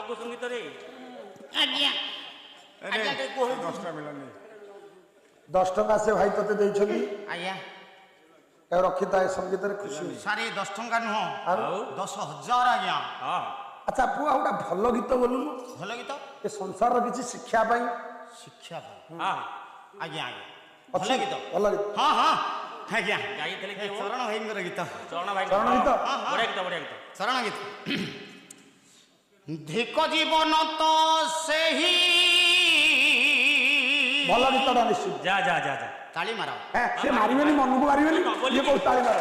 ଲଘୁ ସଙ୍ଗୀତରେ ଆଜ୍ଞା ଆଜ୍ଞା ଟିକେ କୁହ 10 ଟା ମିଳନି 10 ଟଙ୍କା ସେ ଭାଇ ତତେ ଦେଇଛନ୍ତି ଆଜ୍ଞା ଆଉ ରଖିଥାଏ ସଙ୍ଗୀତରେ ଖୁସି ସାରି 10 ଟଙ୍କା ନୁହଁ ଆଉ 10,000 ଆଜ୍ଞା ହଁ ଆଚ୍ଛା ପୁଅ ଆଉ ଗୋଟେ ଭଲ ଗୀତ ବୋଲୁନୁ ଭଲ ଗୀତ ଏ ସଂସାରର କିଛି ଶିକ୍ଷା ପାଇଁ ଶିକ୍ଷା ହଁ ଆଜ୍ଞା ଆଜ୍ଞା ଅଛି ଭଲ ଗୀତ ଭଲ ଗୀତ ହଁ ହଁ ଆଜ୍ଞା ଗାଇଥିଲେ କିଏ? ଚରଣ ଭାଇଙ୍କର ଗୀତ ଚରଣ ଭାଇ ଚରଣ ଗୀତ? ବଢିଆ ଗୀତ ବଢିଆ ଗୀତ ଚରଣ ଗୀତ ଧିକ ଜୀବନ ତ ସେହି ଭଲ ଗୀତଟା ନିଶ୍ଚିତ ଯା ଯା ଯା ଯା ତାଳି ମାର ସେ ମାରିବେନି ମନକୁ ମାରିବେନି ଇଏ କୋଉ ତାଳି ମାର